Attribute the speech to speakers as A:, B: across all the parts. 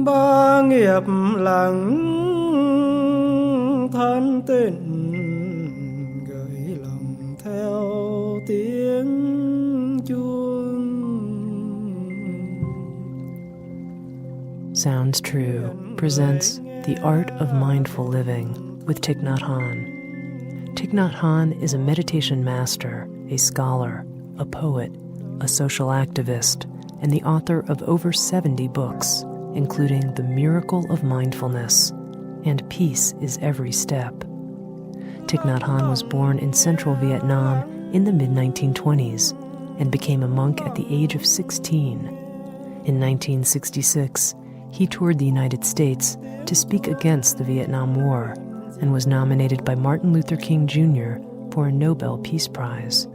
A: ba nghiệp lặng than tên gửi lòng theo tiếng chuông.
B: Sounds True presents The Art of Mindful Living with Thich Nhat Hanh. Thich Nhat Hanh is a meditation master, a scholar, a poet, a social activist, and the author of over 70 books, including The Miracle of Mindfulness and Peace is Every Step. Thich Nhat Hanh was born in central Vietnam in the mid-1920s and became a monk at the age of 16. In 1966, he toured the United States to speak against the Vietnam War and was nominated by Martin Luther King Jr. for a Nobel Peace Prize.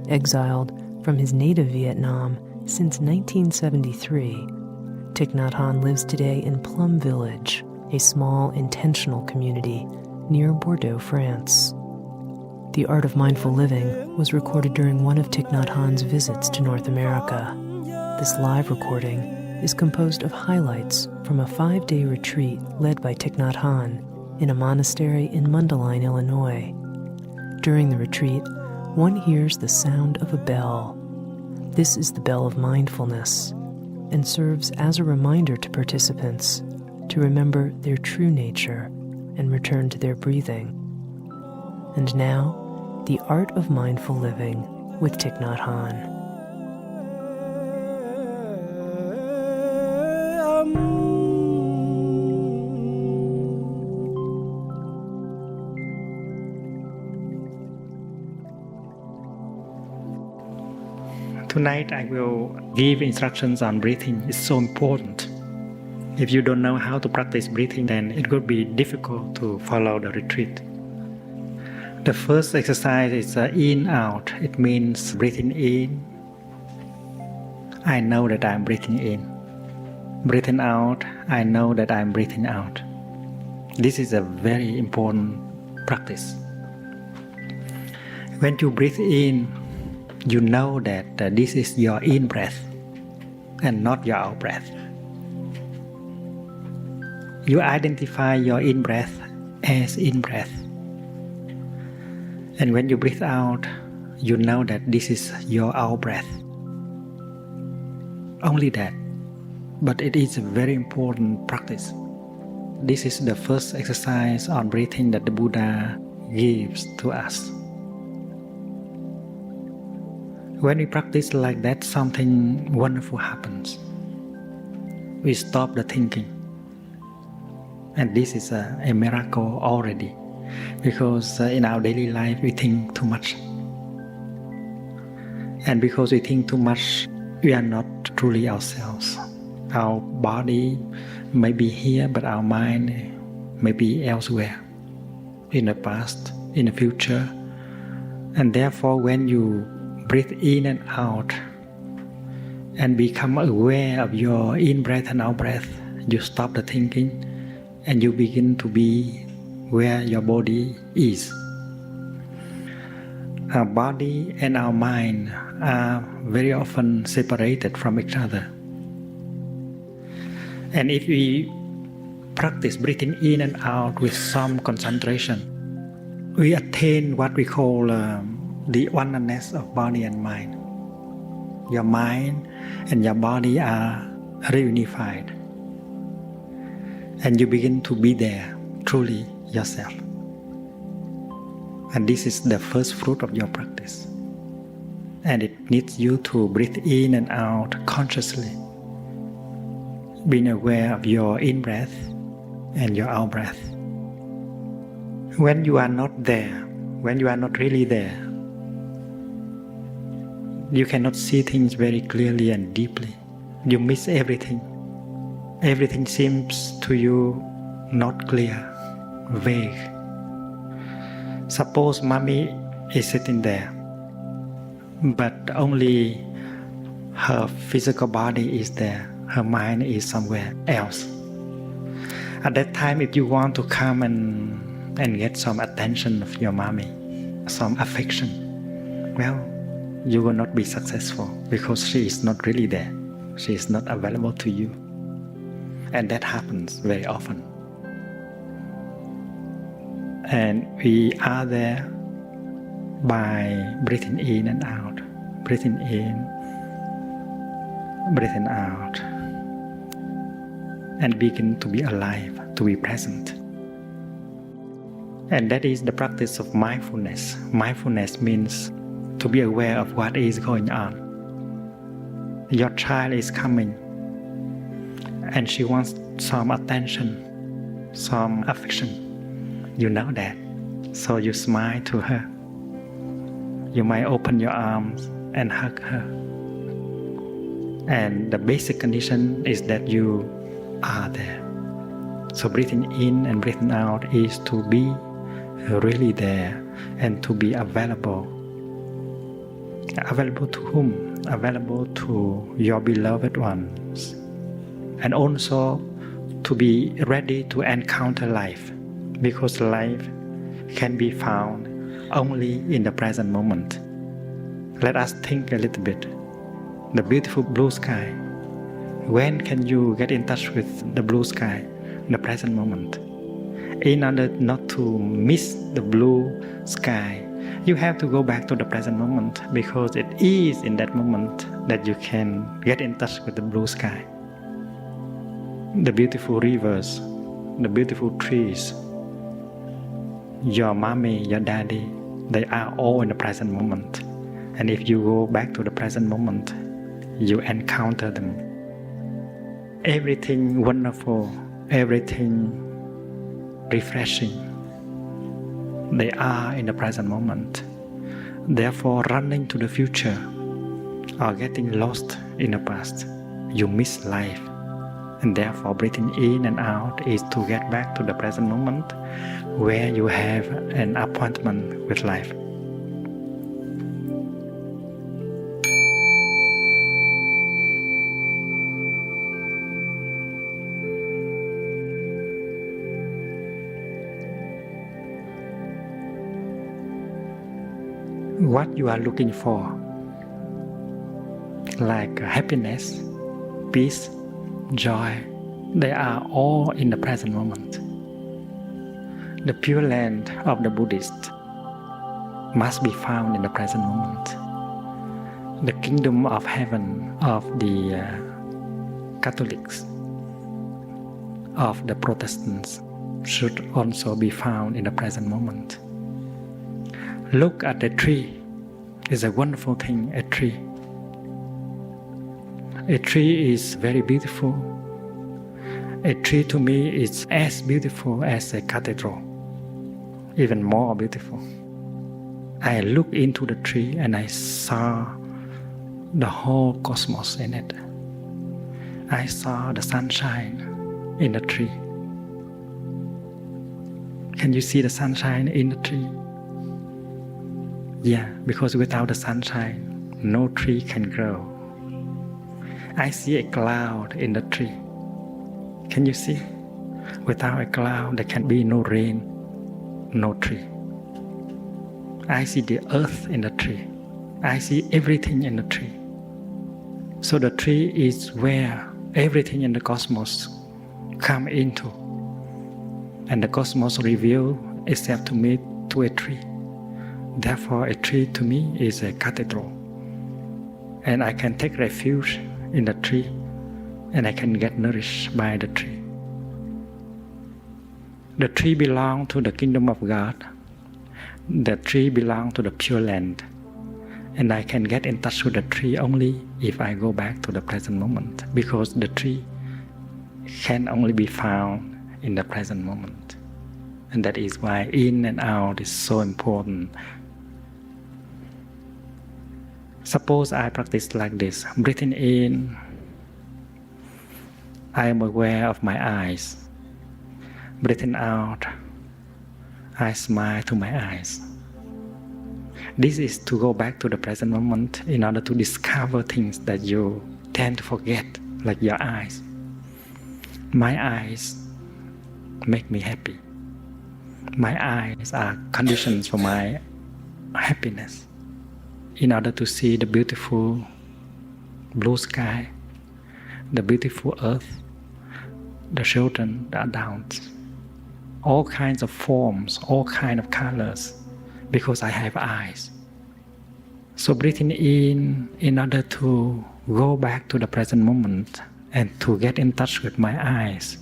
B: Exiled from his native Vietnam since 1973, Thich Nhat Hanh lives today in Plum Village, a small intentional community near Bordeaux, France. The Art of Mindful Living was recorded during one of Thich Nhat Hanh's visits to North America. This live recording is composed of highlights from a 5-day retreat led by Thich Nhat Hanh in a monastery in Mundelein, Illinois. During the retreat, one hears the sound of a bell. This is the bell of mindfulness and serves as a reminder to participants to remember their true nature and return to their breathing. And now, The Art of Mindful Living with Thich Nhat Hanh.
C: Tonight I will give instructions on breathing. It's so important. If you don't know how to practice breathing, then it could be difficult to follow the retreat. The first exercise is in-out. It means breathing in. I know that I'm breathing in. Breathing out. I know that I'm breathing out. This is a very important practice. When you breathe in, you know that this is your in-breath and not your out-breath. You identify your in-breath as in-breath. And when you breathe out, you know that this is your out-breath. Only that. But it is a very important practice. This is the first exercise on breathing that the Buddha gives to us. When we practice like that, something wonderful happens. We stop the thinking. And this is a miracle already. Because in our daily life, we think too much. And because we think too much, we are not truly ourselves. Our body may be here, but our mind may be elsewhere. In the past, in the future. And therefore, when you breathe in and out and become aware of your in-breath and out-breath, you stop the thinking and you begin to be where your body is. Our body and our mind are very often separated from each other. And if we practice breathing in and out with some concentration, we attain what we call the oneness of body and mind. Your mind and your body are reunified. And you begin to be there, truly yourself. And this is the first fruit of your practice. And it needs you to breathe in and out consciously, being aware of your in-breath and your out-breath. When you are not there, when you are not really there, you cannot see things very clearly and deeply. You miss everything. Everything seems to you not clear, vague. Suppose mommy is sitting there, but only her physical body is there, her mind is somewhere else. At that time, if you want to come and get some attention of your mommy, some affection, well, you will not be successful because she is not really there. She is not available to you. And that happens very often. And we are there by breathing in and out, breathing in, breathing out, and begin to be alive, to be present. And that is the practice of mindfulness. Mindfulness means to be aware of what is going on. Your child is coming and she wants some attention, some affection. You know that. So you smile to her. You might open your arms and hug her. And the basic condition is that you are there. So breathing in and breathing out is to be really there and to be available. Available to whom? Available to your beloved ones. And also to be ready to encounter life, because life can be found only in the present moment. Let us think a little bit. The beautiful blue sky. When can you get in touch with the blue sky? In the present moment. In order not to miss the blue sky, you have to go back to the present moment, because it is in that moment that you can get in touch with the blue sky. The beautiful rivers, the beautiful trees, your mommy, your daddy, they are all in the present moment. And if you go back to the present moment, you encounter them. Everything wonderful, everything refreshing, they are in the present moment. Therefore, running to the future or getting lost in the past, you miss life. And therefore, breathing in and out is to get back to the present moment where you have an appointment with life. What you are looking for, like happiness, peace, joy, they are all in the present moment. The Pure Land of the Buddhist must be found in the present moment. The kingdom of heaven of the Catholics, of the Protestants, should also be found in the present moment. Look at the tree. It's a wonderful thing, a tree. A tree is very beautiful. A tree to me is as beautiful as a cathedral, even more beautiful. I looked into the tree and I saw the whole cosmos in it. I saw the sunshine in the tree. Can you see the sunshine in the tree? Yeah, because without the sunshine, no tree can grow. I see a cloud in the tree. Can you see? Without a cloud, there can be no rain, no tree. I see the earth in the tree. I see everything in the tree. So the tree is where everything in the cosmos come into. And the cosmos reveal itself to me to a tree. Therefore, a tree to me is a cathedral. And I can take refuge in the tree, and I can get nourished by the tree. The tree belongs to the kingdom of God. The tree belongs to the Pure Land. And I can get in touch with the tree only if I go back to the present moment, because the tree can only be found in the present moment. And that is why in and out is so important. Suppose I practice like this. Breathing in, I am aware of my eyes. Breathing out, I smile to my eyes. This is to go back to the present moment in order to discover things that you tend to forget, like your eyes. My eyes make me happy. My eyes are conditions for my happiness. In order to see the beautiful blue sky, the beautiful earth, the children, the adults, all kinds of forms, all kinds of colors, because I have eyes. So breathing in order to go back to the present moment and to get in touch with my eyes,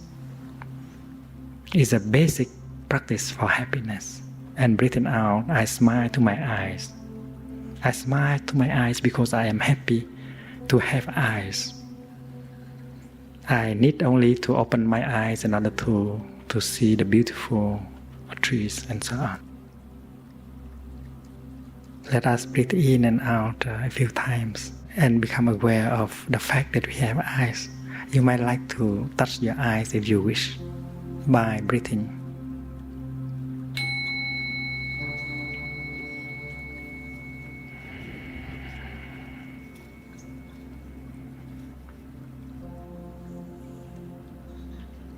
C: is a basic practice for happiness. And breathing out, I smile to my eyes. I smile to my eyes because I am happy to have eyes. I need only to open my eyes in order to see the beautiful trees and so on. Let us breathe in and out a few times and become aware of the fact that we have eyes. You might like to touch your eyes if you wish by breathing.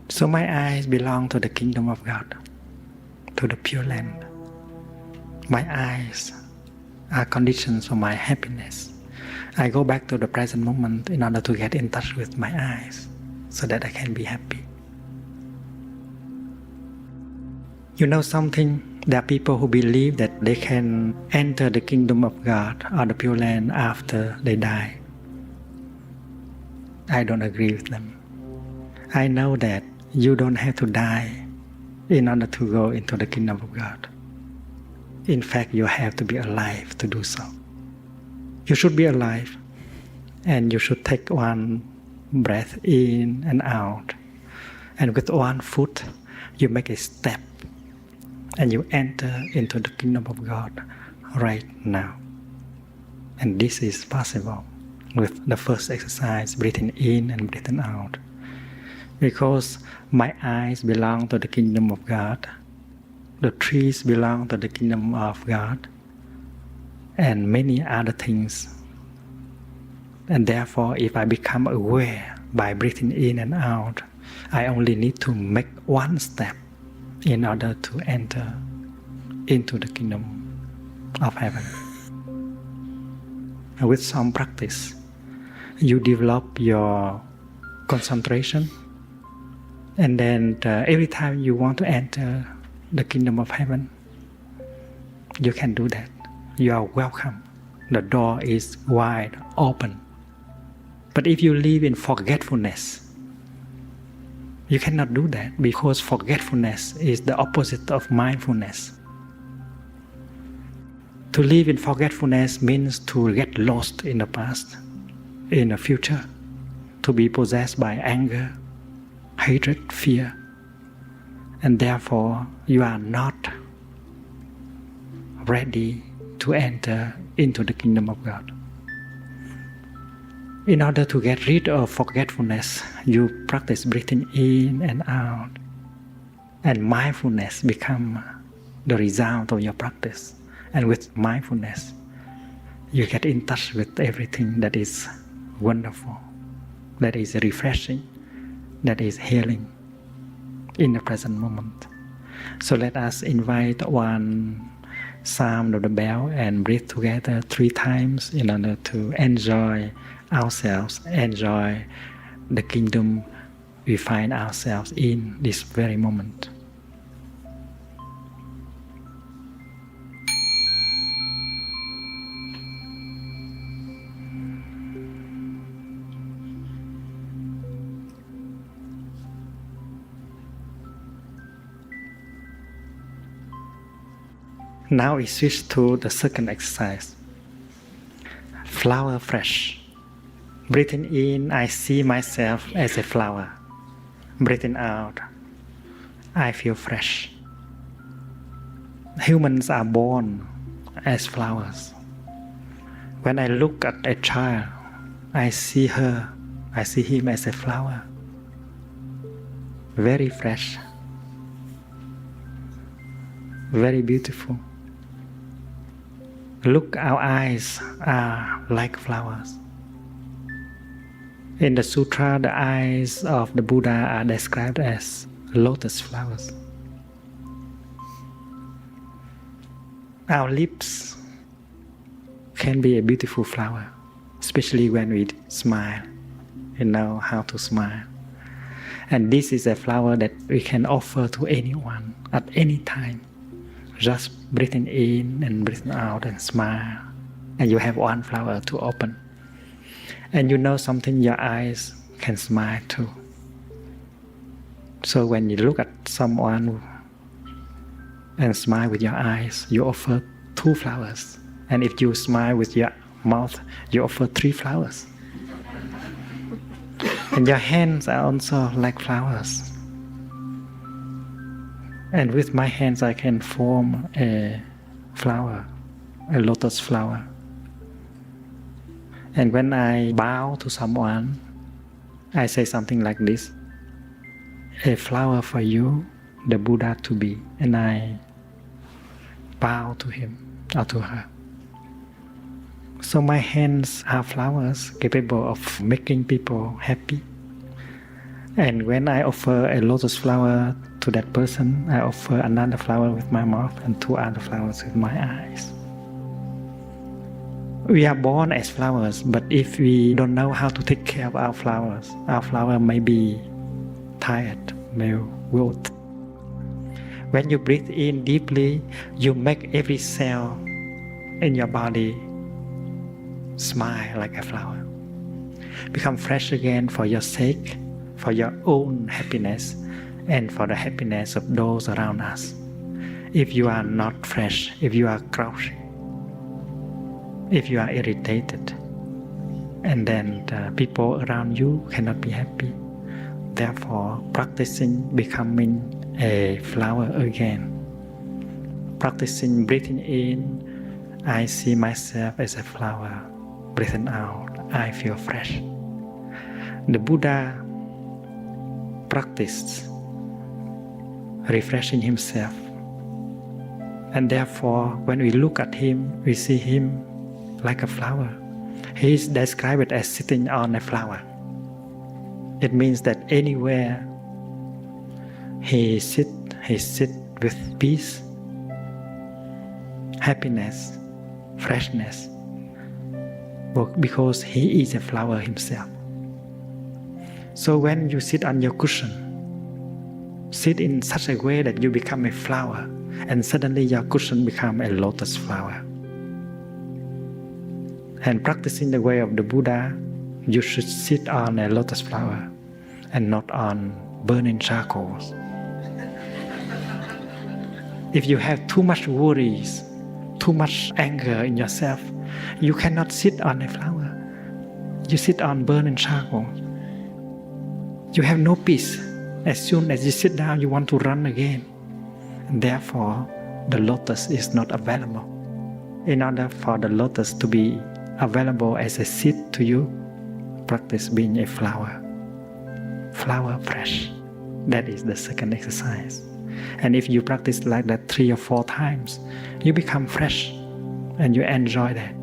C: So my eyes belong to the kingdom of God, to the Pure Land. My eyes are conditions for my happiness. I go back to the present moment in order to get in touch with my eyes so that I can be happy. You know something? There are people who believe that they can enter the kingdom of God or the Pure Land after they die. I don't agree with them. I know that you don't have to die in order to go into the kingdom of God. In fact, you have to be alive to do so. You should be alive, and you should take one breath in and out. And with one foot, you make a step, and you enter into the kingdom of God right now. And this is possible with the first exercise, breathing in and breathing out. Because my eyes belong to the kingdom of God, the trees belong to the kingdom of God, and many other things. And therefore, if I become aware by breathing in and out, I only need to make one step in order to enter into the kingdom of heaven. And with some practice, you develop your concentration. And then every time you want to enter the kingdom of heaven, you can do that. You are welcome. The door is wide open. But if you live in forgetfulness, you cannot do that because forgetfulness is the opposite of mindfulness. To live in forgetfulness means to get lost in the past, in the future, to be possessed by anger, hatred, fear, and therefore you are not ready to enter into the kingdom of God. In order to get rid of forgetfulness, you practice breathing in and out, and mindfulness become the result of your practice. And with mindfulness, you get in touch with everything that is wonderful, that is refreshing, that is healing in the present moment. So let us invite one sound of the bell and breathe together 3 times in order to enjoy ourselves, enjoy the kingdom we find ourselves in this very moment. Now we switch to the second exercise. Flower fresh. Breathing in, I see myself as a flower. Breathing out, I feel fresh. Humans are born as flowers. When I look at a child, I see him as a flower. Very fresh. Very beautiful. Look, our eyes are like flowers. In the sutra, the eyes of the Buddha are described as lotus flowers. Our lips can be a beautiful flower, especially when we smile. We know how to smile. And this is a flower that we can offer to anyone at any time. Just breathing in and breathing out and smile. And you have one flower to open. And you know something, your eyes can smile too. So when you look at someone and smile with your eyes, you offer 2 flowers. And if you smile with your mouth, you offer 3 flowers. And your hands are also like flowers. And with my hands I can form a flower, a lotus flower. And when I bow to someone, I say something like this: a flower for you, the Buddha to be. And I bow to him or to her. So my hands are flowers capable of making people happy. And when I offer a lotus flower to that person, I offer another flower with my mouth and 2 other flowers with my eyes. We are born as flowers, but if we don't know how to take care of our flower may be tired, may wilt. When you breathe in deeply, you make every cell in your body smile like a flower. Become fresh again for your sake, for your own happiness, and for the happiness of those around us. If you are not fresh, if you are grouchy, if you are irritated, and then the people around you cannot be happy. Therefore, practicing becoming a flower again. Practicing breathing in, I see myself as a flower. Breathing out, I feel fresh. The Buddha practiced refreshing himself. And therefore, when we look at him, we see him like a flower. He is described as sitting on a flower. It means that anywhere he sit with peace, happiness, freshness, because he is a flower himself. So when you sit on your cushion, sit in such a way that you become a flower, and suddenly your cushion becomes a lotus flower. And practicing the way of the Buddha, you should sit on a lotus flower and not on burning charcoals. If you have too much worries, too much anger in yourself, you cannot sit on a flower. You sit on burning charcoal. You have no peace. As soon as you sit down, you want to run again. And therefore, the lotus is not available. In order for the lotus to be available as a seed to you, practice being a flower. Flower fresh. That is the second exercise. And if you practice like that 3 or 4 times, you become fresh and you enjoy that.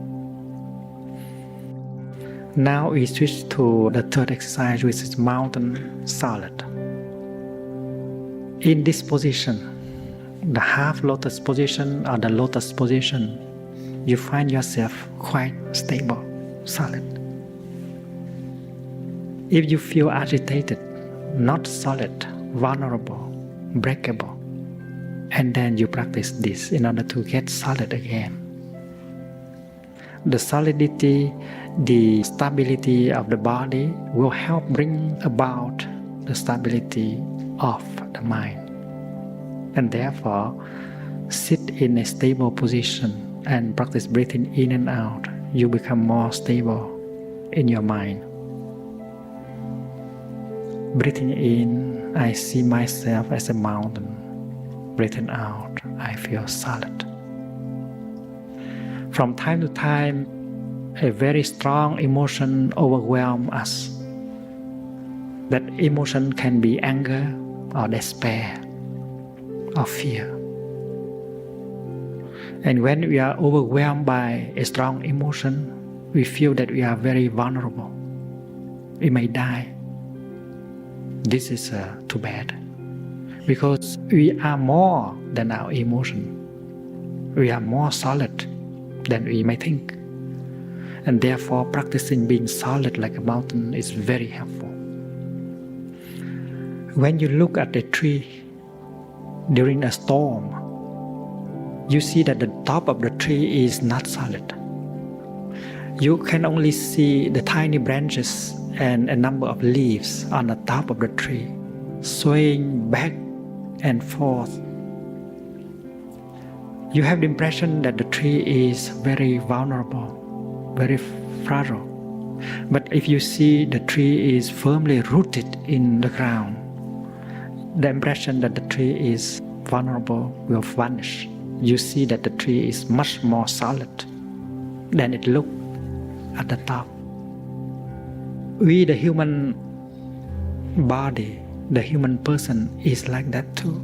C: Now we switch to the third exercise, which is mountain solid. In this position, the half lotus position or the lotus position, you find yourself quite stable, solid. If you feel agitated, not solid, vulnerable, breakable, and then you practice this in order to get solid again. The solidity, the stability of the body will help bring about the stability of the mind. And therefore, sit in a stable position and practice breathing in and out. You become more stable in your mind. Breathing in, I see myself as a mountain. Breathing out, I feel solid. From time to time, a very strong emotion overwhelms us. That emotion can be anger or despair or fear. And when we are overwhelmed by a strong emotion, we feel that we are very vulnerable. We may die. This is too bad, because we are more than our emotion. We are more solid than we may think. And therefore, practicing being solid like a mountain is very helpful. When you look at a tree during a storm, you see that the top of the tree is not solid. You can only see the tiny branches and a number of leaves on the top of the tree, swaying back and forth. You have the impression that the tree is very vulnerable, very fragile. But if you see the tree is firmly rooted in the ground, the impression that the tree is vulnerable will vanish. You see that the tree is much more solid than it looks at the top. We, the human body, the human person, is like that too.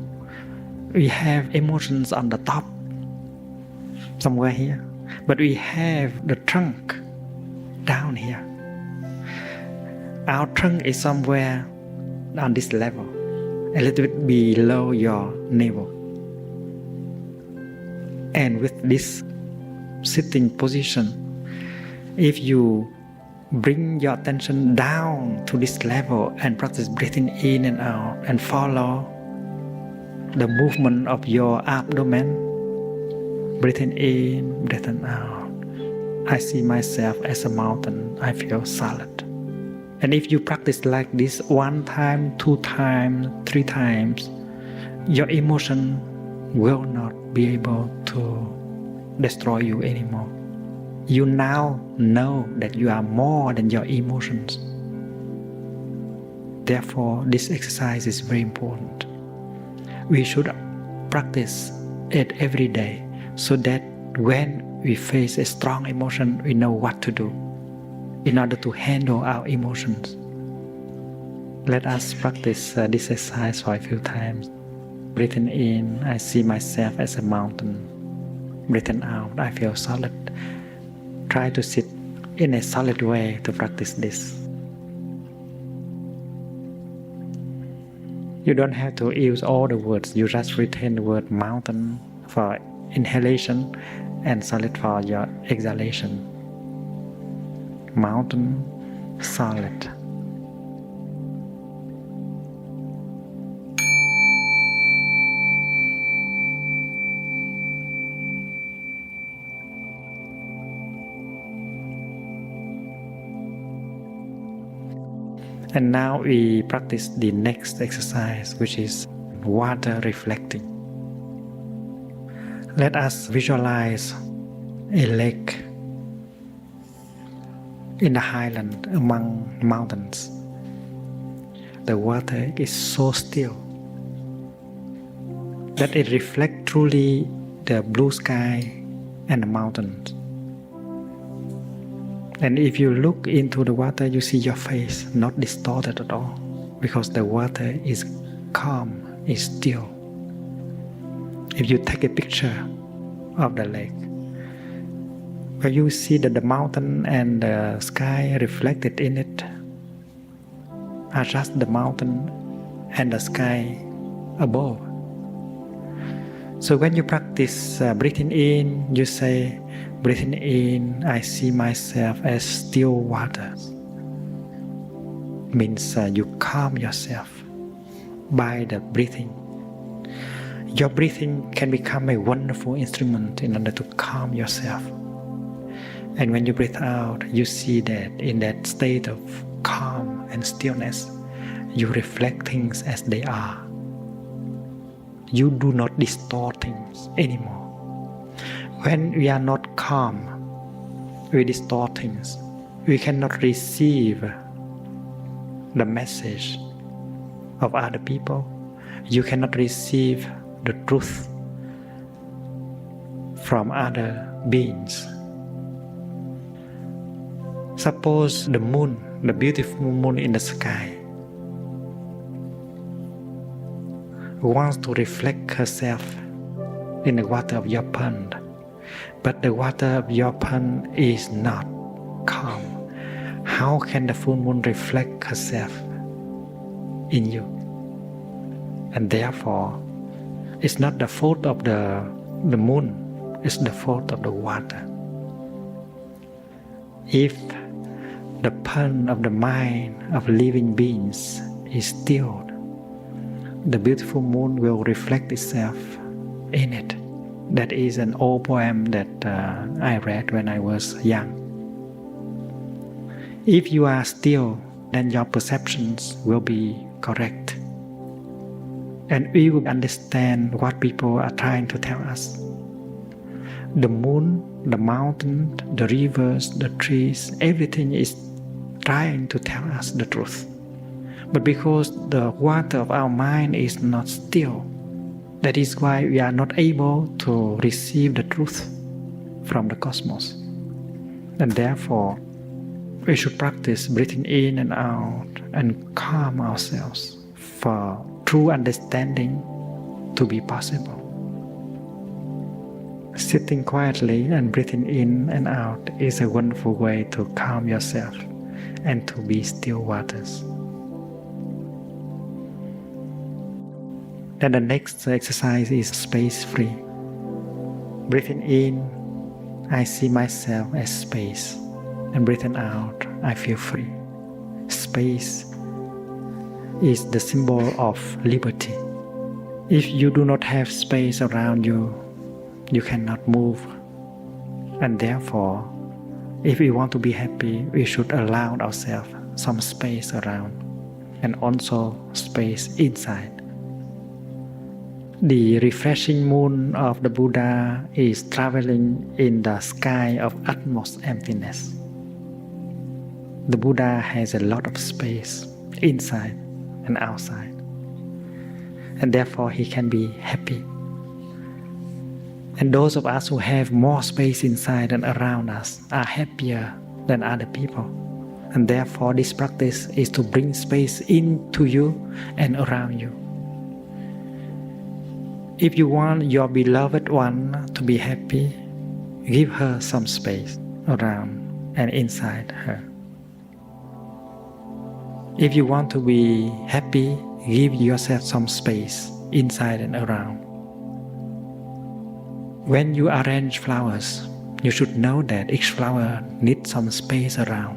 C: We have emotions on the top, somewhere here, but we have the trunk down here. Our trunk is somewhere on this level, a little bit below your navel. And with this sitting position, if you bring your attention down to this level and practice breathing in and out and follow the movement of your abdomen, breathing in, breathing out. I see myself as a mountain. I feel solid. And if you practice like this 1 time, 2 times, 3 times, your emotion will not be able to destroy you anymore. You now know that you are more than your emotions. Therefore, this exercise is very important. We should practice it every day so that when we face a strong emotion, we know what to do in order to handle our emotions. Let us practice this exercise for a few times. Breathing in, I see myself as a mountain. Breathing out, I feel solid. Try to sit in a solid way to practice this. You don't have to use all the words. You just retain the word mountain for inhalation and solid for your exhalation. Mountain, solid. And now we practice the next exercise, which is water reflecting. Let us visualize a lake in the highland among mountains. The water is so still that it reflects truly the blue sky and the mountains. And if you look into the water, you see your face not distorted at all, because the water is calm, is still. If you take a picture of the lake, where you see that the mountain and the sky reflected in it are just the mountain and the sky above. So when you practice breathing in, you say, breathing in, I see myself as still water. Means you calm yourself by the breathing. Your breathing can become a wonderful instrument in order to calm yourself. And when you breathe out, you see that in that state of calm and stillness, you reflect things as they are. You do not distort things anymore. When we are not calm, we distort things. We cannot receive the message of other people. You cannot receive the truth from other beings. Suppose the moon, the beautiful moon in the sky, wants to reflect herself in the water of your pond, but the water of your pond is not calm. How can the full moon reflect herself in you? And therefore, it's not the fault of the moon, it's the fault of the water. If the pond of the mind of living beings is stilled, the beautiful moon will reflect itself in it. That is an old poem that I read when I was young. If you are still, then your perceptions will be correct. And we will understand what people are trying to tell us. The moon, the mountain, the rivers, the trees, everything is trying to tell us the truth. But because the water of our mind is not still, that is why we are not able to receive the truth from the cosmos. And therefore, we should practice breathing in and out and calm ourselves for true understanding to be possible. Sitting quietly and breathing in and out is a wonderful way to calm yourself and to be still waters. Then the next exercise is space free. Breathing in, I see myself as space. And breathing out, I feel free. Space is the symbol of liberty. If you do not have space around you, you cannot move. And therefore, if we want to be happy, we should allow ourselves some space around and also space inside. The refreshing moon of the Buddha is traveling in the sky of utmost emptiness. The Buddha has a lot of space inside and outside, and therefore he can be happy. And those of us who have more space inside and around us are happier than other people. And therefore this practice is to bring space into you and around you. If you want your beloved one to be happy, give her some space around and inside her. If you want to be happy, give yourself some space inside and around. When you arrange flowers, you should know that each flower needs some space around.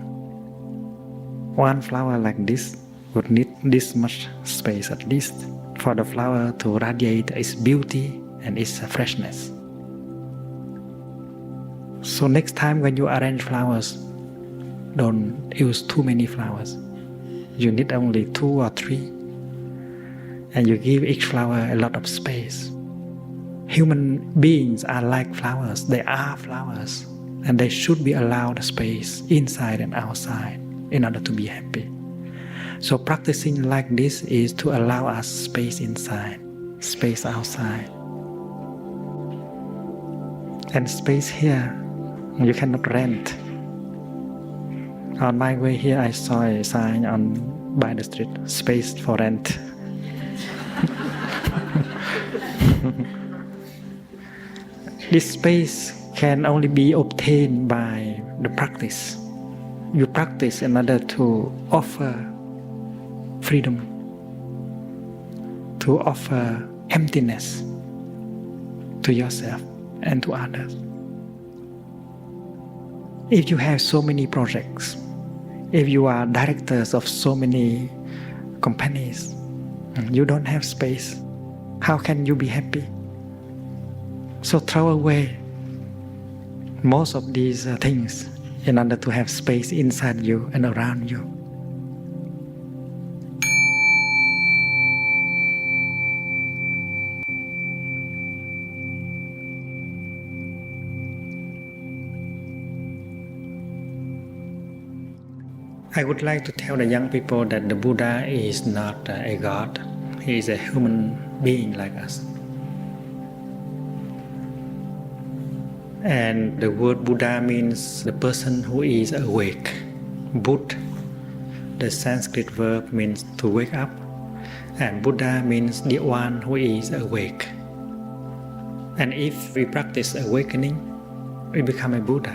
C: One flower like this would need this much space at least for the flower to radiate its beauty and its freshness. So next time when you arrange flowers, don't use too many flowers. You need only 2 or 3, and you give each flower a lot of space. Human beings are like flowers. They are flowers, and they should be allowed space inside and outside in order to be happy. So practicing like this is to allow us space inside, space outside. And space here, you cannot rent. On my way here, I saw a sign by the street, space for rent. This space can only be obtained by the practice. You practice in order to offer freedom, to offer emptiness to yourself and to others. If you have so many projects, if you are directors of so many companies, you don't have space, how can you be happy? So throw away most of these things in order to have space inside you and around you. I would like to tell the young people that the Buddha is not a god. He is a human being like us. And the word Buddha means the person who is awake. Bud, the Sanskrit verb, means to wake up. And Buddha means the one who is awake. And if we practice awakening, we become a Buddha.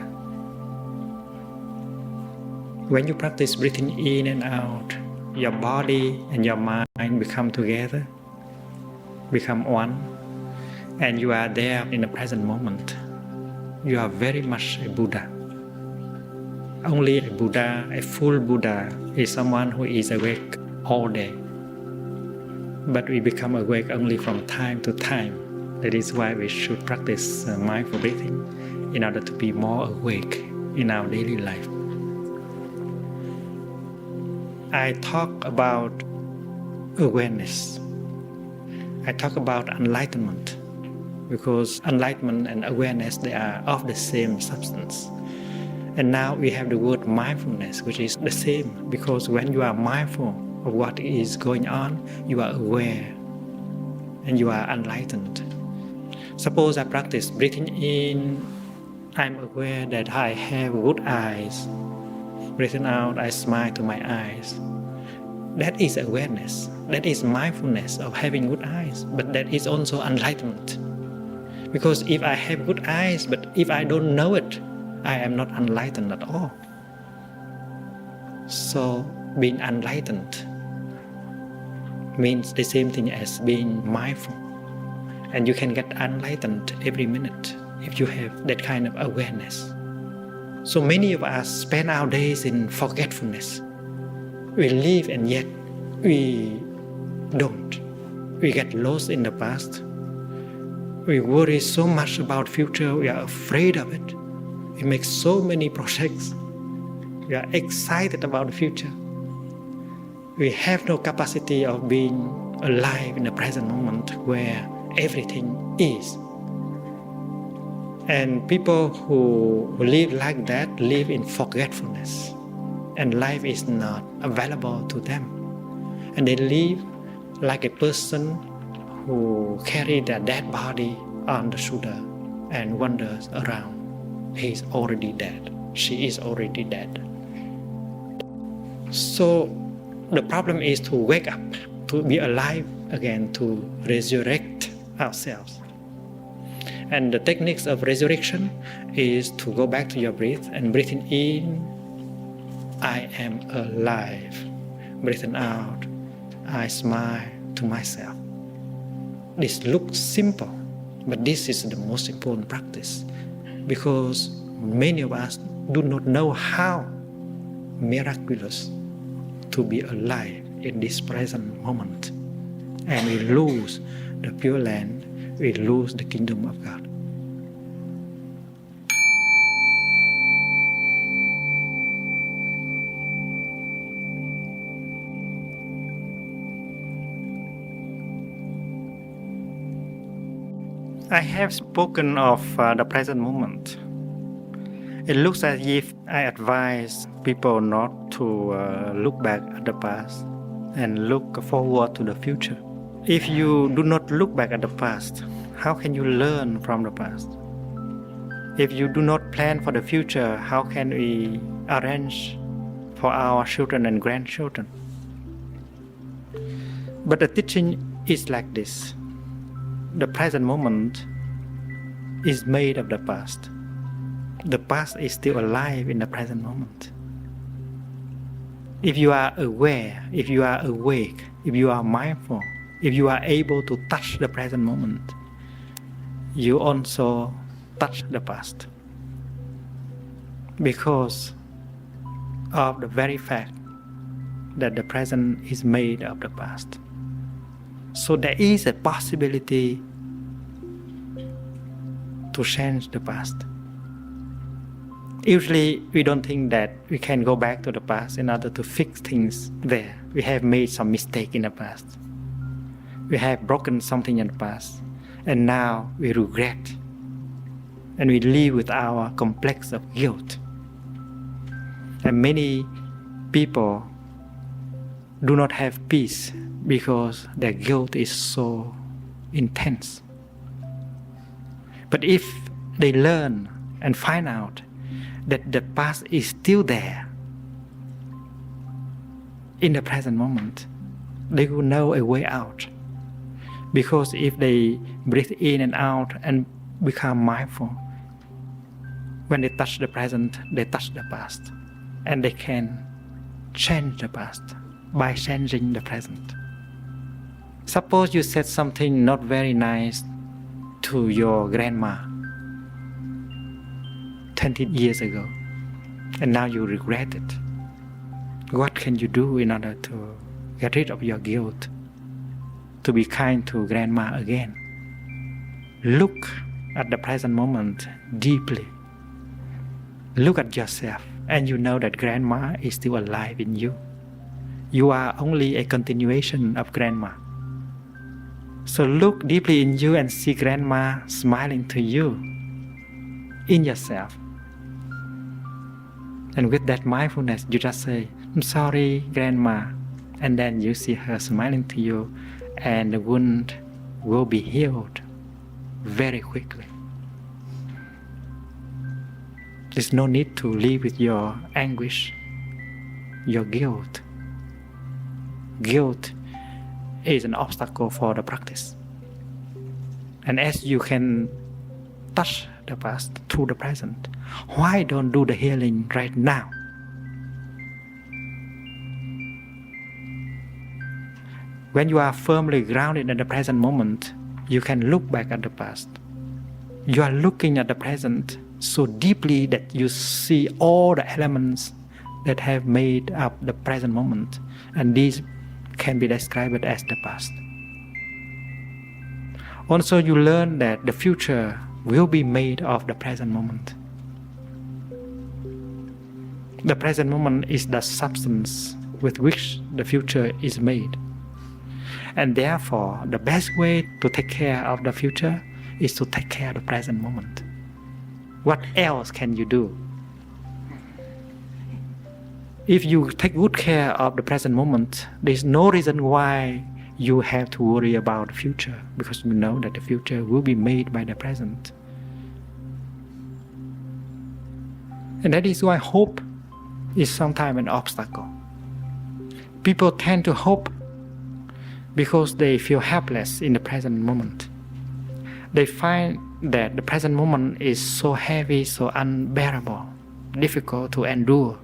C: When you practice breathing in and out, your body and your mind become together, become one, and you are there in the present moment. You are very much a Buddha. Only a Buddha, a full Buddha, is someone who is awake all day. but we become awake only from time to time. That is why we should practice mindful breathing in order to be more awake in our daily life. I talk about awareness. I talk about enlightenment because enlightenment and awareness, they are of the same substance. And now we have the word mindfulness, which is the same, because when you are mindful of what is going on, you are aware and you are enlightened. Suppose I practice breathing in, I'm aware that I have good eyes. Breathing out, I smile to my eyes. That is awareness. That is mindfulness of having good eyes. But that is also enlightenment. Because if I have good eyes, but if I don't know it, I am not enlightened at all. So being enlightened means the same thing as being mindful. And you can get enlightened every minute if you have that kind of awareness. So many of us spend our days in forgetfulness. We live and yet we don't. We get lost in the past. We worry so much about future. We are afraid of it. We make so many projects. We are excited about the future. We have no capacity of being alive in the present moment where everything is. And people who live like that live in forgetfulness. And life is not available to them. And they live like a person who carries their dead body on the shoulder and wanders around. He is already dead. She is already dead. So the problem is to wake up, to be alive again, to resurrect ourselves. And the techniques of resurrection is to go back to your breath and breathing in, I am alive. Breathing out, I smile to myself. This looks simple, but this is the most important practice because many of us do not know how miraculous to be alive in this present moment. And we lose the Pure Land, we lose the kingdom of God. I have spoken of the present moment. It looks as if I advise people not to look back at the past and look forward to the future. If you do not look back at the past, how can you learn from the past? If you do not plan for the future, how can we arrange for our children and grandchildren? But the teaching is like this. The present moment is made of the past. The past is still alive in the present moment. If you are aware, if you are awake, if you are mindful, if you are able to touch the present moment, you also touch the past. Because of the very fact that the present is made of the past. So there is a possibility to change the past. Usually we don't think that we can go back to the past in order to fix things there. We have made some mistake in the past. We have broken something in the past. And now we regret. And we live with our complex of guilt. And many people do not have peace because their guilt is so intense. But if they learn and find out that the past is still there in the present moment, they will know a way out. Because if they breathe in and out and become mindful, when they touch the present, they touch the past. And they can change the past by changing the present. Suppose you said something not very nice to your grandma 20 years ago, and now you regret it. What can you do in order to get rid of your guilt, to be kind to grandma again. Look at the present moment deeply. Look at yourself, and you know that grandma is still alive in you. You are only a continuation of grandma. So look deeply in you and see grandma smiling to you in yourself. And with that mindfulness, you just say, "I'm sorry, grandma." And then you see her smiling to you, and the wound will be healed very quickly. There's no need to live with your anguish, your guilt. Guilt is an obstacle for the practice. And as you can touch the past through the present, why don't do the healing right now? When you are firmly grounded in the present moment, you can look back at the past. You are looking at the present so deeply that you see all the elements that have made up the present moment, and these can be described as the past. Also, you learn that the future will be made of the present moment. The present moment is the substance with which the future is made. And therefore, the best way to take care of the future is to take care of the present moment. What else can you do? If you take good care of the present moment, there's no reason why you have to worry about the future, because you know that the future will be made by the present. And that is why hope is sometimes an obstacle. People tend to hope because they feel helpless in the present moment. They find that the present moment is so heavy, so unbearable, difficult to endure.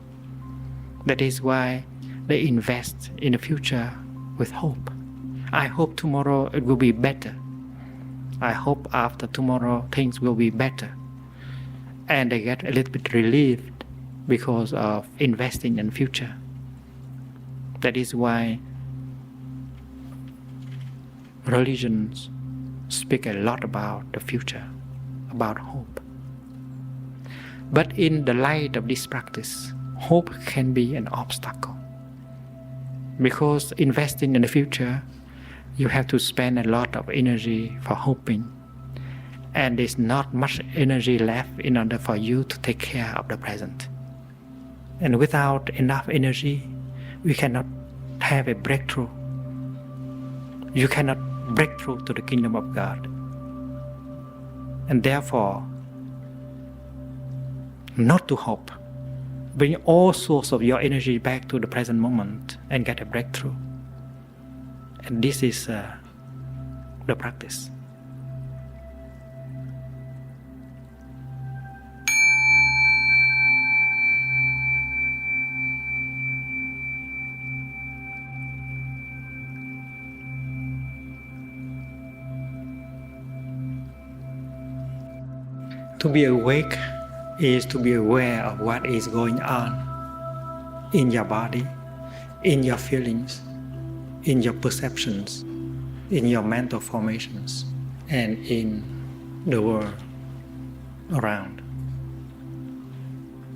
C: That is why they invest in the future with hope. I hope tomorrow it will be better. I hope after tomorrow things will be better. And they get a little bit relieved because of investing in the future. That is why religions speak a lot about the future, about hope. But in the light of this practice, hope can be an obstacle. Because investing in the future, you have to spend a lot of energy for hoping. And there's not much energy left in order for you to take care of the present. And without enough energy, we cannot have a breakthrough. You cannot break through to the kingdom of God. And therefore, not to hope. Bring all source of your energy back to the present moment and get a breakthrough. And this is the practice. To be awake is to be aware of what is going on in your body, in your feelings, in your perceptions, in your mental formations, and in the world around.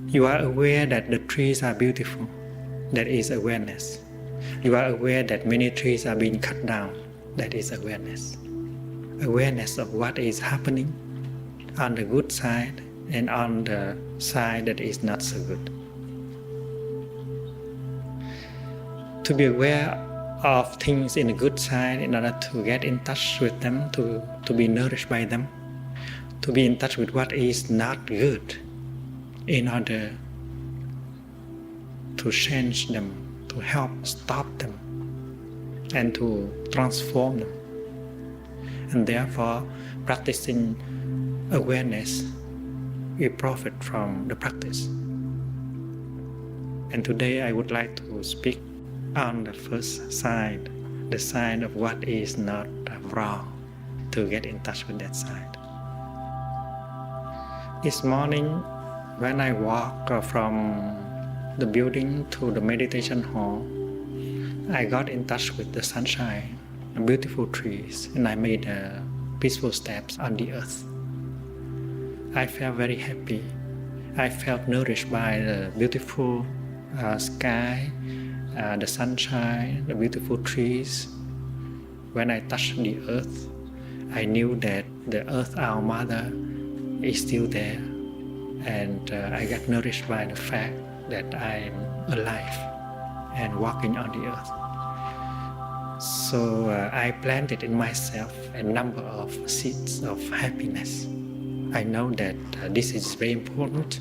C: You are aware that the trees are beautiful. That is awareness. You are aware that many trees are being cut down. That is awareness. Awareness of what is happening on the good side and on the side that is not so good. To be aware of things in the good side in order to get in touch with them, to be nourished by them, to be in touch with what is not good in order to change them, to help stop them, and to transform them. And therefore, practicing awareness, we profit from the practice. And today I would like to speak on the first side, the side of what is not wrong, to get in touch with that side. This morning, when I walk from the building to the meditation hall, I got in touch with the sunshine beautiful trees, and I made peaceful steps on the earth. I felt very happy. I felt nourished by the beautiful sky, the sunshine, the beautiful trees. When I touched the earth, I knew that the earth, our mother, is still there, and I got nourished by the fact that I'm alive and walking on the earth. So I planted in myself a number of seeds of happiness. I know that this is very important,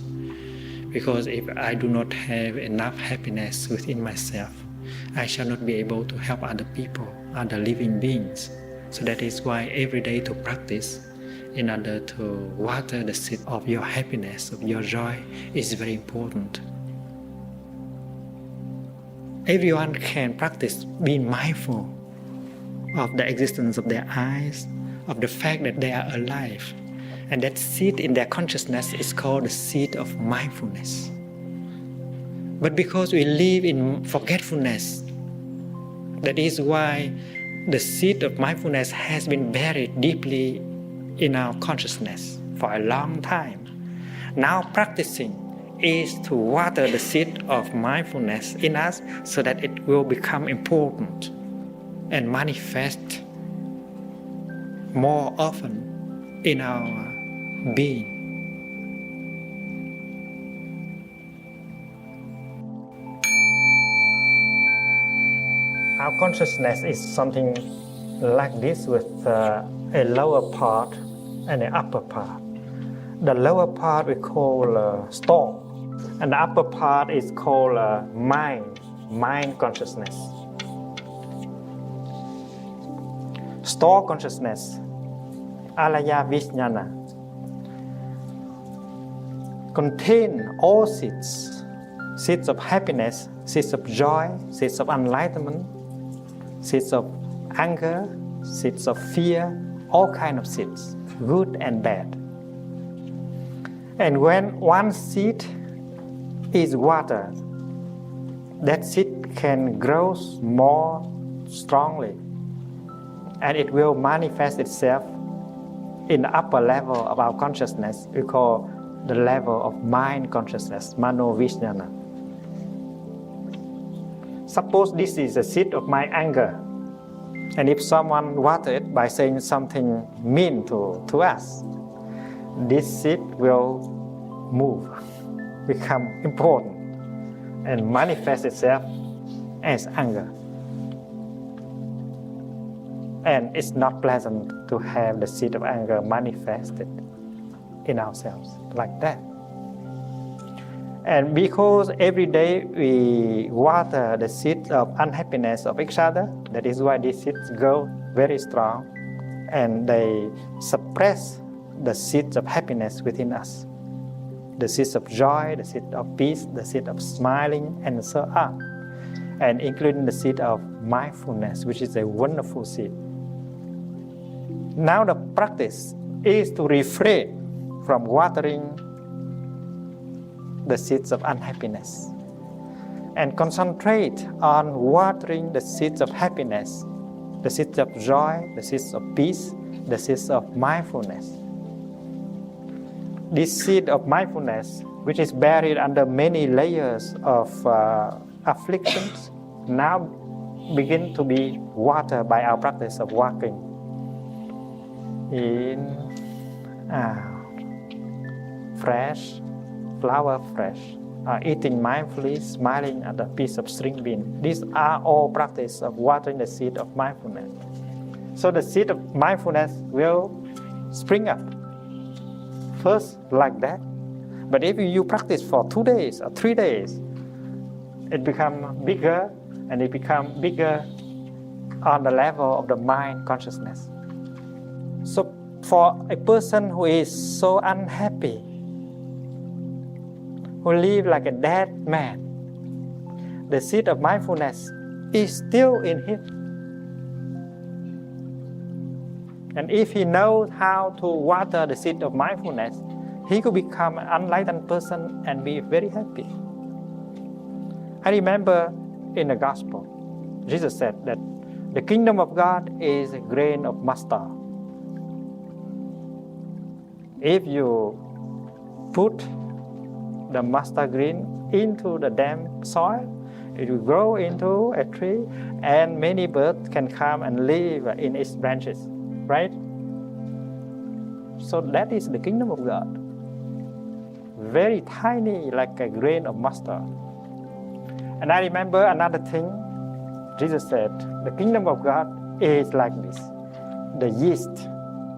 C: because if I do not have enough happiness within myself, I shall not be able to help other people, other living beings. So that is why every day to practice in order to water the seed of your happiness, of your joy, is very important. Everyone can practice being mindful of the existence of their eyes, of the fact that they are alive. And that seed in their consciousness is called the seed of mindfulness. But because we live in forgetfulness, that is why the seed of mindfulness has been buried deeply in our consciousness for a long time. Now practicing is to water the seed of mindfulness in us so that it will become important and manifest more often in our being. Our consciousness is something like this, with a lower part and an upper part. The lower part we call storm, and the upper part is called mind consciousness. Store consciousness, alaya vijnana, contain all seeds of happiness, seeds of joy, seeds of enlightenment, seeds of anger, seeds of fear, all kinds of seeds, good and bad. And when one seed is watered, that seed can grow more strongly, and it will manifest itself in the upper level of our consciousness. We call the level of mind consciousness, mano vijnana. Suppose this is a seed of my anger, and if someone water it by saying something mean to us, this seed will move, become important, and manifest itself as anger. And it's not pleasant to have the seed of anger manifested in ourselves like that. And because every day we water the seeds of unhappiness of each other, that is why these seeds grow very strong, and they suppress the seeds of happiness within us. The seeds of joy, the seed of peace, the seed of smiling, and so on. And including the seed of mindfulness, which is a wonderful seed. Now the practice is to refrain from watering the seeds of unhappiness and concentrate on watering the seeds of happiness, the seeds of joy, the seeds of peace, the seeds of mindfulness. This seed of mindfulness, which is buried under many layers of afflictions, now begin to be watered by our practice of walking in, out, fresh, flower fresh, eating mindfully, smiling at a piece of string bean. These are all practice of watering the seed of mindfulness. So the seed of mindfulness will spring up first like that. But if you practice for 2 days or 3 days, it becomes bigger, and it becomes bigger on the level of the mind consciousness. So for a person who is so unhappy, who live like a dead man, the seed of mindfulness is still in him. And if he knows how to water the seed of mindfulness, he could become an enlightened person and be very happy. I remember in the Gospel, Jesus said that The kingdom of God is a grain of mustard. If you put the mustard green into the damp soil, it will grow into a tree, and many birds can come and live in its branches, right? So that is the kingdom of God. Very tiny, like a grain of mustard. And I remember another thing Jesus said, the kingdom of God is like this, the yeast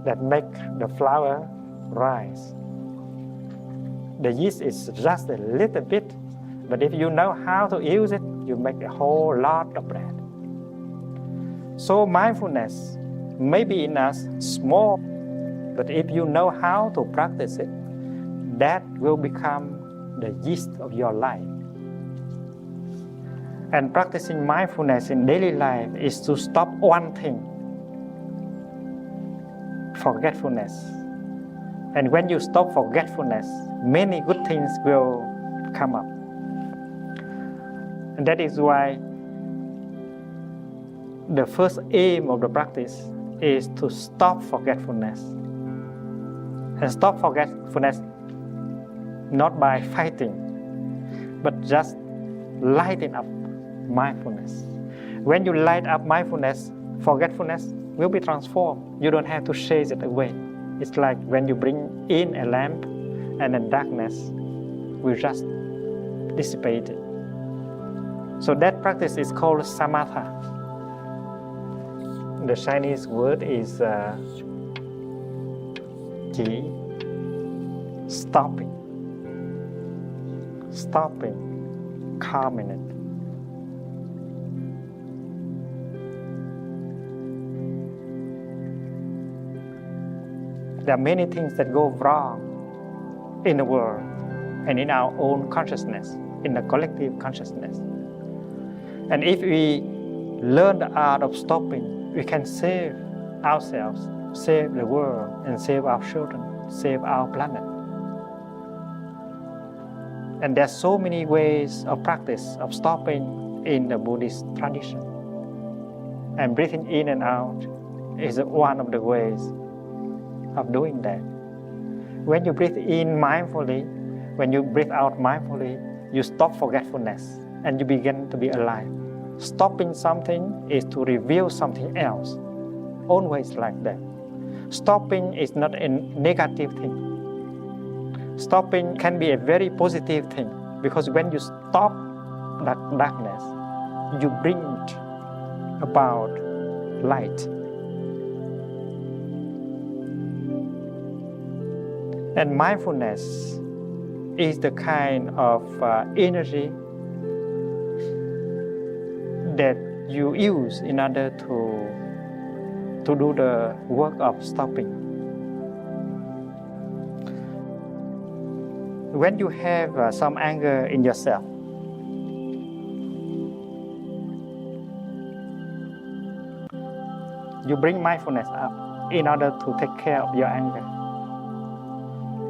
C: that make the flour rise. The yeast is just a little bit, but if you know how to use it, you make a whole lot of bread. So mindfulness may be in us small, but if you know how to practice it, that will become the yeast of your life. And practicing mindfulness in daily life is to stop one thing, forgetfulness. And when you stop forgetfulness, many good things will come up. And that is why the first aim of the practice is to stop forgetfulness. And stop forgetfulness not by fighting, but just lighting up mindfulness. When you light up mindfulness, forgetfulness will be transformed. You don't have to chase it away. It's like when you bring in a lamp and the darkness will just dissipate it. So that practice is called samatha. The Chinese word is ji, stopping, calming it. There are many things that go wrong in the world and in our own consciousness, in the collective consciousness. And if we learn the art of stopping, we can save ourselves, save the world, and save our children, save our planet. And there are so many ways of practice of stopping in the Buddhist tradition. And breathing in and out is one of the ways of doing that. When you breathe in mindfully, when you breathe out mindfully, you stop forgetfulness and you begin to be alive. Stopping something is to reveal something else. Always like that. Stopping is not a negative thing. Stopping can be a very positive thing, because when you stop that darkness, you bring about light. And mindfulness is the kind of energy that you use in order to do the work of stopping. When you have some anger in yourself, you bring mindfulness up in order to take care of your anger.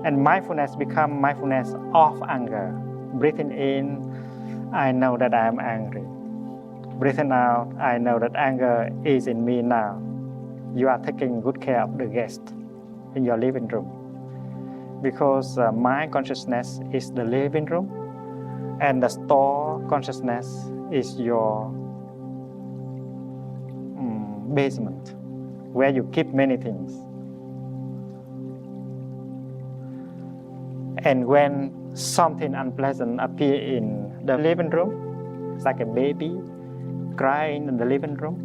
C: And mindfulness becomes mindfulness of anger. Breathing in, I know that I am angry. Breathing out, I know that anger is in me now. You are taking good care of the guest in your living room. Because mind consciousness is the living room, and the store consciousness is your basement, where you keep many things. And when something unpleasant appears in the living room, it's like a baby crying in the living room,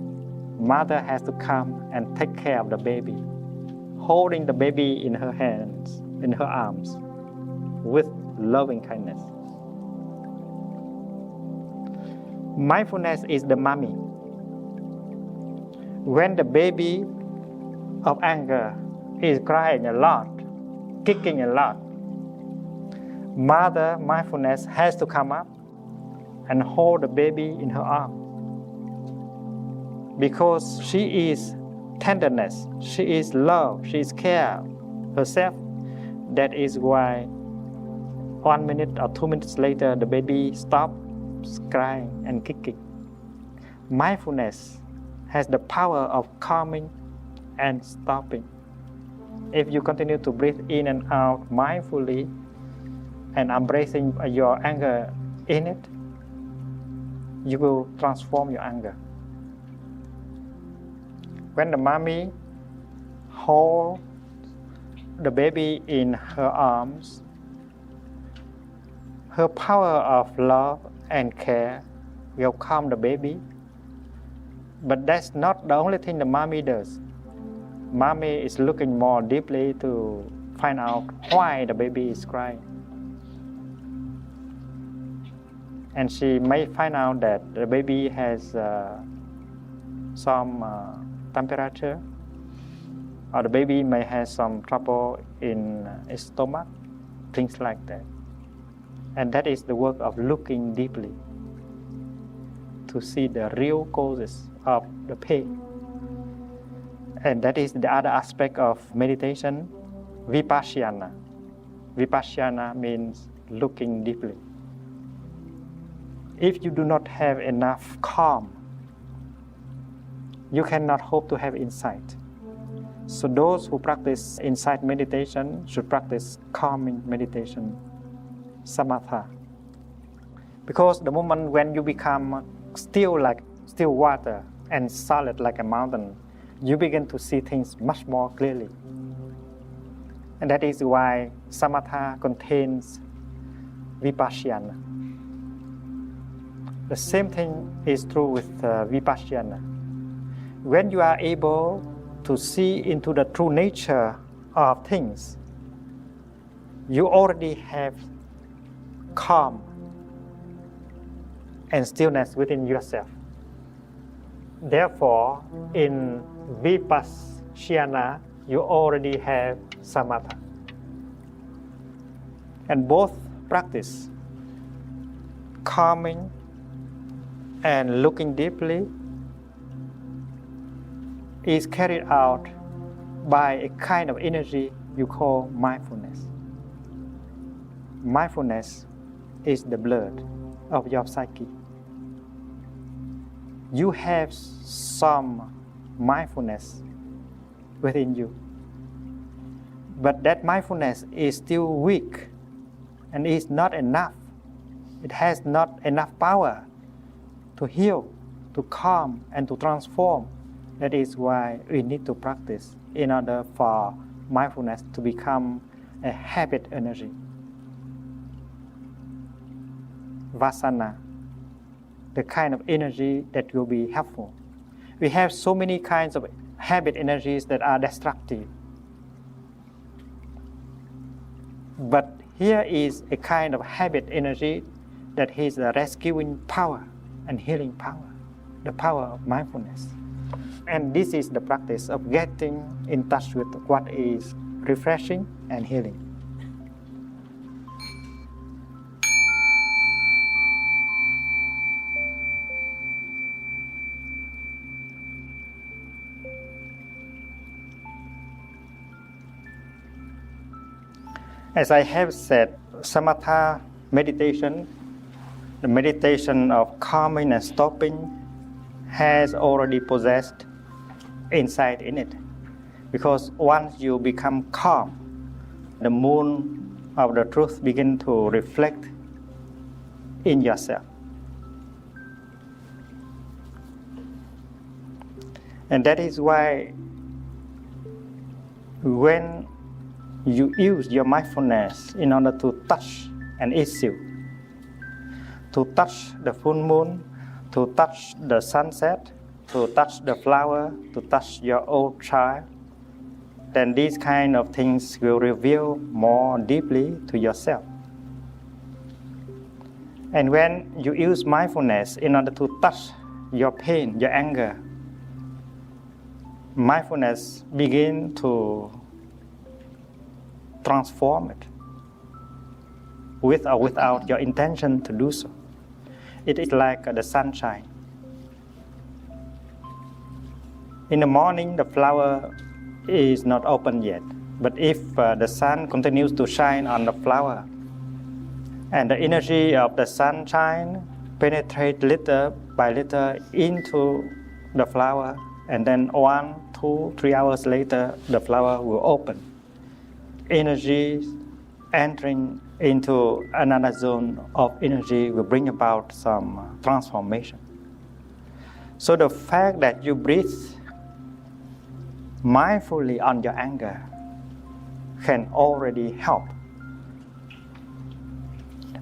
C: mother has to come and take care of the baby, holding the baby in her hands, in her arms, with loving kindness. Mindfulness is the mommy. When the baby of anger is crying a lot, kicking a lot, mother mindfulness has to come up and hold the baby in her arm, because she is tenderness, she is love, she is care herself. That is why 1 minute or 2 minutes later the baby stops crying and kicking. Mindfulness has the power of calming and stopping. If you continue to breathe in and out mindfully and embracing your anger in it, you will transform your anger. When the mommy holds the baby in her arms, her power of love and care will calm the baby. But that's not the only thing the mommy does. Mommy is looking more deeply to find out why the baby is crying. And she may find out that the baby has some temperature, or the baby may have some trouble in its stomach, things like that. And that is the work of looking deeply to see the real causes of the pain. And that is the other aspect of meditation, vipassana. Vipassana means looking deeply. If you do not have enough calm, you cannot hope to have insight. So those who practice insight meditation should practice calming meditation, samatha. Because the moment when you become still like still water and solid like a mountain, you begin to see things much more clearly. And that is why samatha contains vipassana. The same thing is true with vipassana. When you are able to see into the true nature of things, you already have calm and stillness within yourself. Therefore, in vipassana, you already have samatha. And both practice, calming and looking deeply, is carried out by a kind of energy you call mindfulness. Mindfulness is the blood of your psyche. You have some mindfulness within you, but that mindfulness is still weak and is not enough. It has not enough power to heal, to calm, and to transform. That is why we need to practice in order for mindfulness to become a habit energy. Vasana, the kind of energy that will be helpful. We have so many kinds of habit energies that are destructive. But here is a kind of habit energy that has a rescuing power and healing power, the power of mindfulness. And this is the practice of getting in touch with what is refreshing and healing. As I have said, samatha meditation, the meditation of calming and stopping, has already possessed insight in it. Because once you become calm, the moon of the truth begins to reflect in yourself. And that is why when you use your mindfulness in order to touch an issue, to touch the full moon, to touch the sunset, to touch the flower, to touch your old child, then these kind of things will reveal more deeply to yourself. And when you use mindfulness in order to touch your pain, your anger, mindfulness begins to transform it, with or without your intention to do so. It is like the sunshine. In the morning, the flower is not open yet. But if the sun continues to shine on the flower, and the energy of the sunshine penetrates little by little into the flower, and then 1, 2, 3 hours later, the flower will open. Energy entering into another zone of energy will bring about some transformation. So the fact that you breathe mindfully on your anger can already help.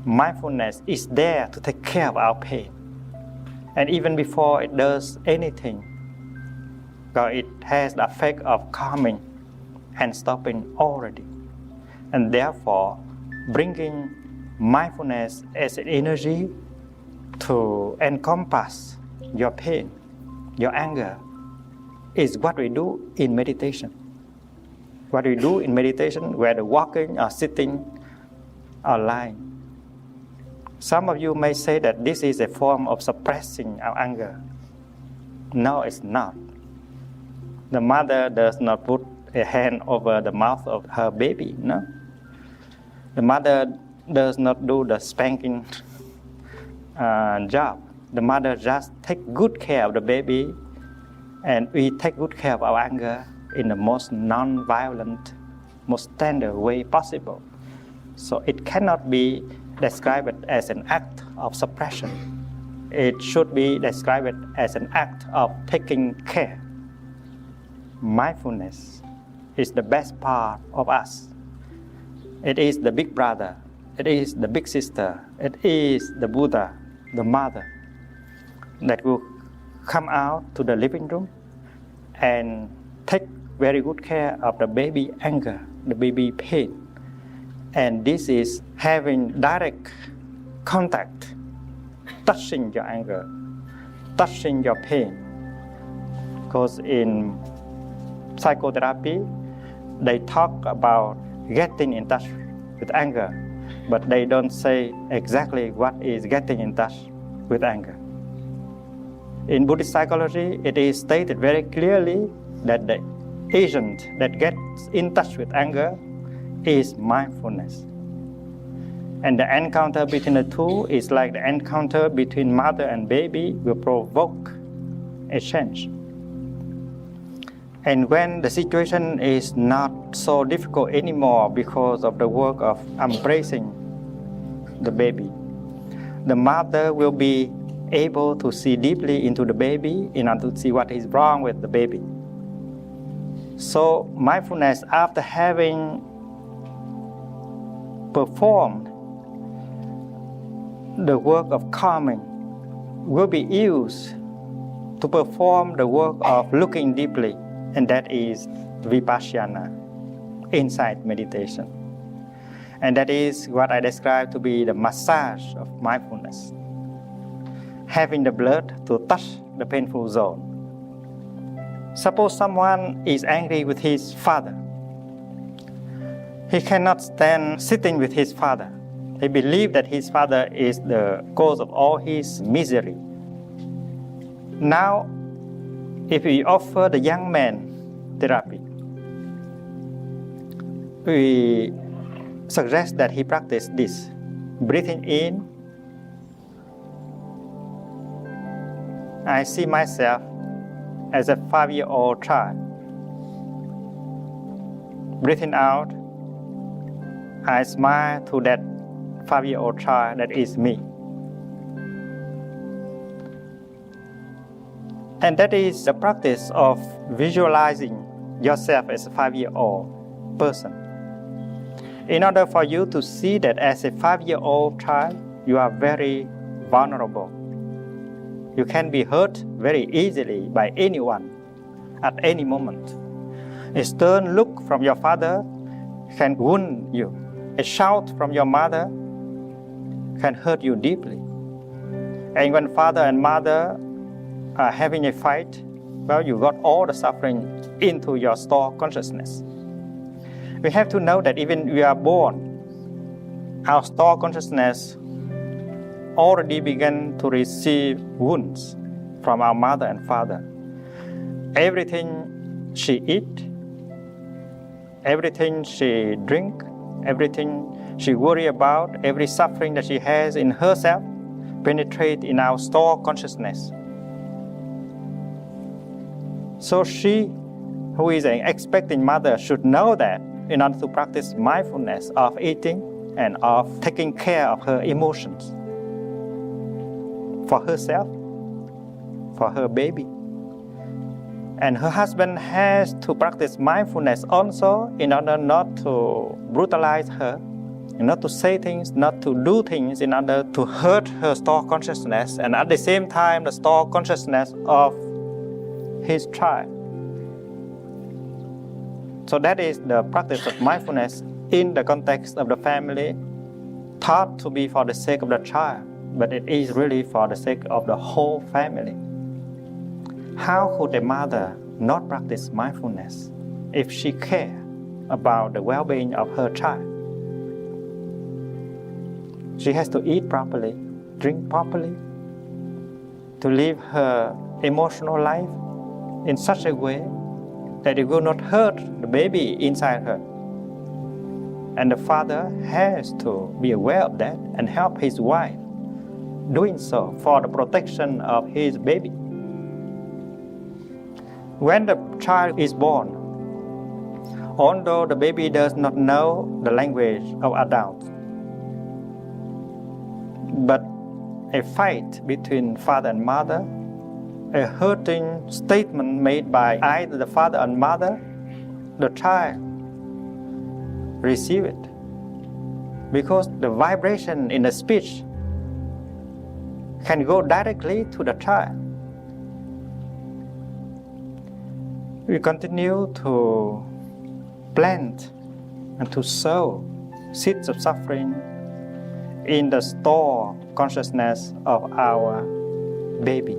C: Mindfulness is there to take care of our pain. And even before it does anything, because it has the effect of calming and stopping already. And therefore, bringing mindfulness as an energy to encompass your pain, your anger, is what we do in meditation. What we do in meditation, whether walking or sitting or lying. Some of you may say that this is a form of suppressing our anger. No, it's not. The mother does not put a hand over the mouth of her baby, no. The mother does not do the spanking job. The mother just takes good care of the baby, and we take good care of our anger in the most non-violent, most tender way possible. So it cannot be described as an act of suppression. It should be described as an act of taking care. Mindfulness is the best part of us. It is the big brother. It is the big sister. It is the Buddha, the mother, that will come out to the living room and take very good care of the baby anger, the baby pain. And this is having direct contact, touching your anger, touching your pain. Because in psychotherapy, they talk about getting in touch with anger, but they don't say exactly what is getting in touch with anger. In Buddhist psychology, it is stated very clearly that the agent that gets in touch with anger is mindfulness. And the encounter between the two is like the encounter between mother and baby will provoke a change. And when the situation is not so difficult anymore because of the work of embracing the baby, the mother will be able to see deeply into the baby in order to see what is wrong with the baby. So mindfulness, after having performed the work of calming, will be used to perform the work of looking deeply, and that is vipassana, insight meditation. And that is what I describe to be the massage of mindfulness, having the blood to touch the painful zone. Suppose someone is angry with his father. He cannot stand sitting with his father. He believes that his father is the cause of all his misery. Now, if we offer the young man therapy, we suggest that he practice this: breathing in, I see myself as a 5-year-old child. Breathing out, I smile to that 5-year-old child that is me. And that is the practice of visualizing yourself as a 5-year-old person. In order for you to see that as a 5-year-old child, you are very vulnerable. You can be hurt very easily by anyone at any moment. A stern look from your father can wound you. A shout from your mother can hurt you deeply. And when father and mother are having a fight, well, you got all the suffering into your store consciousness. We have to know that even we are born, our store consciousness already began to receive wounds from our mother and father. Everything she eat, everything she drink, everything she worry about, every suffering that she has in herself penetrate in our store consciousness.
D: So she, who is an expecting mother, should know that in order to practice mindfulness of eating and of taking care of her emotions for herself, for her baby. And her husband has to practice mindfulness also in order not to brutalize her, not to say things, not to do things in order to hurt her store consciousness, and at the same time the store consciousness of his child. So that is the practice of mindfulness in the context of the family, thought to be for the sake of the child, but it is really for the sake of the whole family. How could a mother not practice mindfulness if she cares about the well-being of her child? She has to eat properly, drink properly, to live her emotional life in such a way that it will not hurt the baby inside her. And the father has to be aware of that and help his wife doing so for the protection of his baby. When the child is born, although the baby does not know the language of adults, but a fight between father and mother, a hurting statement made by either the father and mother, the child receive it, because the vibration in the speech can go directly to the child. We continue to plant and to sow seeds of suffering in the store consciousness of our baby.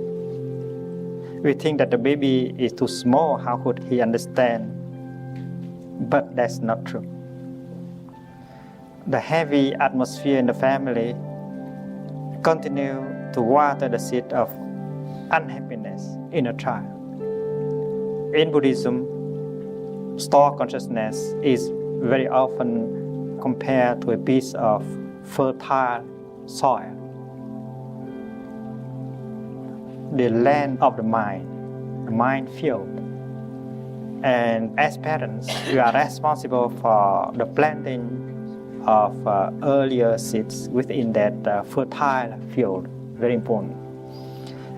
D: We think that the baby is too small, how could he understand? But that's not true. The heavy atmosphere in the family continue to water the seed of unhappiness in a child. In Buddhism, store consciousness is very often compared to a piece of fertile soil, the land of the mind field. And as parents, we are responsible for the planting of earlier seeds within that fertile field. Very important.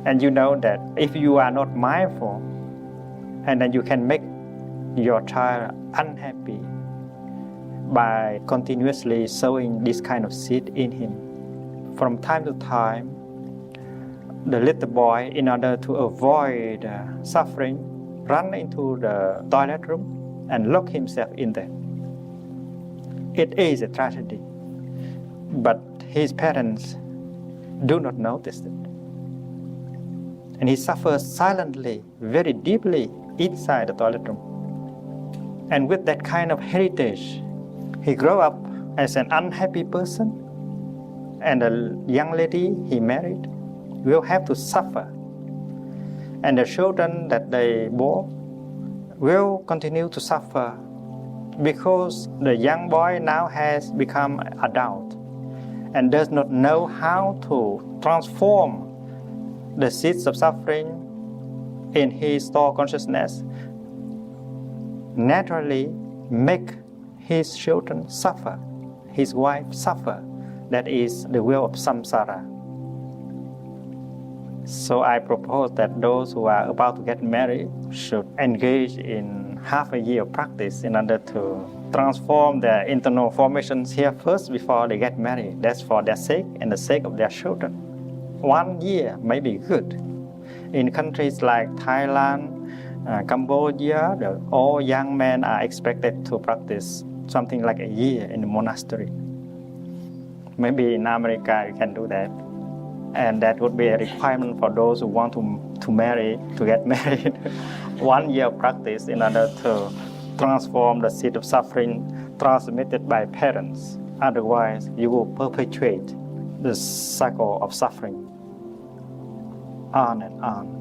D: And you know that if you are not mindful, and then you can make your child unhappy by continuously sowing this kind of seed in him. From time to time, the little boy, in order to avoid suffering, run into the toilet room and lock himself in there. It is a tragedy, but his parents do not notice it. And he suffers silently, very deeply inside the toilet room. And with that kind of heritage, he grew up as an unhappy person, and the young lady he married will have to suffer. And the children that they bore will continue to suffer because the young boy now has become adult and does not know how to transform the seeds of suffering in his store consciousness, naturally make his children suffer, his wife suffer. That is the will of samsara. So I propose that those who are about to get married should engage in half a year of practice in order to transform their internal formations here first before they get married. That's for their sake and the sake of their children. 1 year may be good. In countries like Thailand, Cambodia, all young men are expected to practice something like a year in the monastery. Maybe in America you can do that. And that would be a requirement for those who want to marry, to get married. 1 year of practice in order to transform the seed of suffering transmitted by parents. Otherwise, you will perpetuate the cycle of suffering on and on.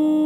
A: Om